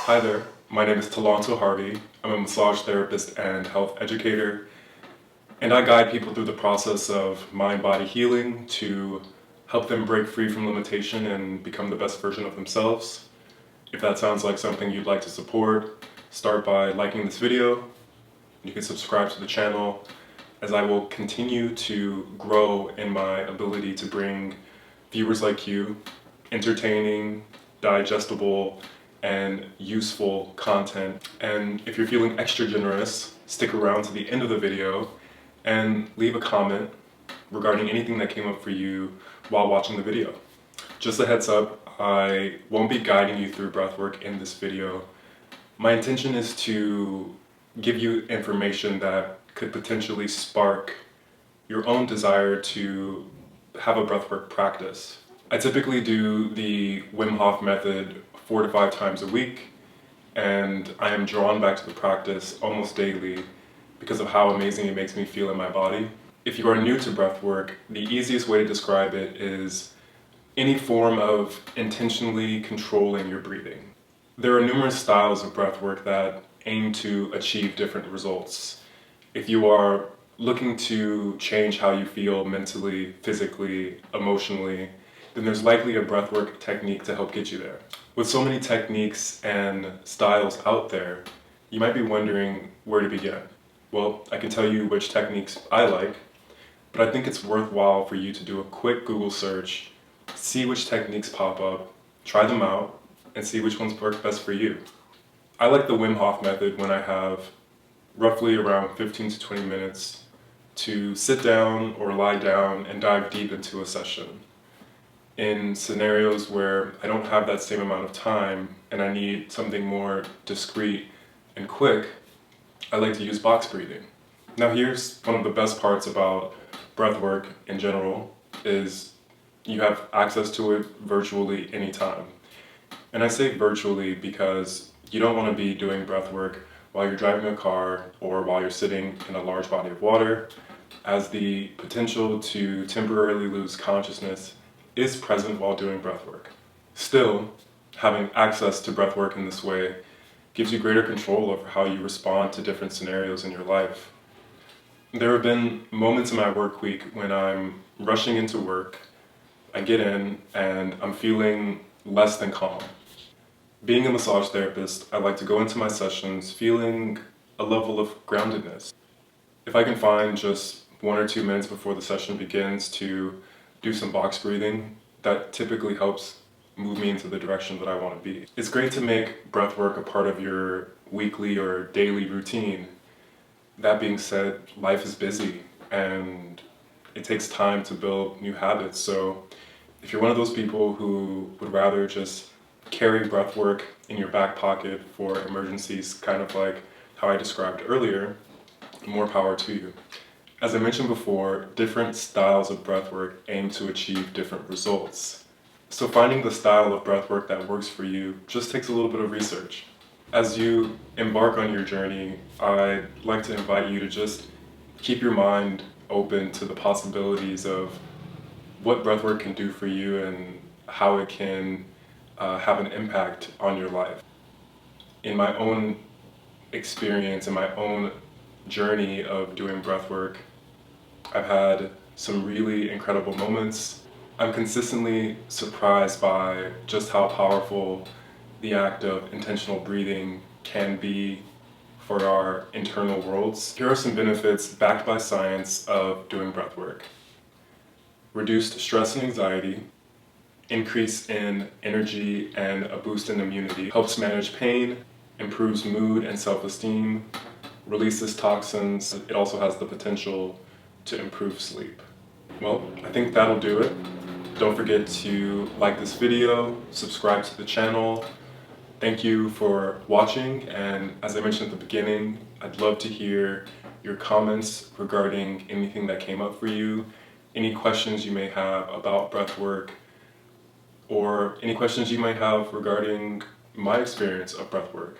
Hi there, my name is Talonto Harvey. I'm a massage therapist and health educator, and I guide people through the process of mind-body healing to help them break free from limitation and become the best version of themselves. If that sounds like something you'd like to support, start by liking this video. You can subscribe to the channel, as I will continue to grow in my ability to bring viewers like you entertaining, digestible, and useful content. And if you're feeling extra generous, stick around to the end of the video and leave a comment regarding anything that came up for you while watching the video. Just a heads up, I won't be guiding you through breathwork in this video. My intention is to give you information that could potentially spark your own desire to have a breathwork practice. I typically do the Wim Hof method 4 to 5 times a week, and I am drawn back to the practice almost daily because of how amazing it makes me feel in my body. If you are new to breathwork, the easiest way to describe it is any form of intentionally controlling your breathing. There are numerous styles of breathwork that aim to achieve different results. If you are looking to change how you feel mentally, physically, emotionally, then there's likely a breathwork technique to help get you there. With so many techniques and styles out there, you might be wondering where to begin. Well, I can tell you which techniques I like, but I think it's worthwhile for you to do a quick Google search, see which techniques pop up, try them out, and see which ones work best for you. I like the Wim Hof method when I have roughly around 15 to 20 minutes to sit down or lie down and dive deep into a session. In scenarios where I don't have that same amount of time and I need something more discreet and quick, I like to use box breathing. Now here's one of the best parts about breathwork in general, is you have access to it virtually anytime. And I say virtually because you don't want to be doing breathwork while you're driving a car or while you're sitting in a large body of water, as the potential to temporarily lose consciousness is present while doing breathwork. Still, having access to breathwork in this way gives you greater control over how you respond to different scenarios in your life. There have been moments in my work week when I'm rushing into work, I get in, and I'm feeling less than calm. Being a massage therapist, I like to go into my sessions feeling a level of groundedness. If I can find just 1 or 2 minutes before the session begins to do some box breathing, that typically helps move me into the direction that I want to be. It's great to make breathwork a part of your weekly or daily routine. That being said, life is busy and it takes time to build new habits. So if you're one of those people who would rather just carry breathwork in your back pocket for emergencies, kind of like how I described earlier, more power to you. As I mentioned before, different styles of breathwork aim to achieve different results. So finding the style of breathwork that works for you just takes a little bit of research. As you embark on your journey, I'd like to invite you to just keep your mind open to the possibilities of what breathwork can do for you and how it can have an impact on your life. In my own experience, in my own journey of doing breathwork, I've had some really incredible moments. I'm consistently surprised by just how powerful the act of intentional breathing can be for our internal worlds. Here are some benefits backed by science of doing breathwork. Reduced stress and anxiety, increase in energy and a boost in immunity, helps manage pain, improves mood and self-esteem, releases toxins. It also has the potential to improve sleep. Well, I think that'll do it. Don't forget to like this video, subscribe to the channel. Thank you for watching, and as I mentioned at the beginning, I'd love to hear your comments regarding anything that came up for you, any questions you may have about breathwork, or any questions you might have regarding my experience of breathwork.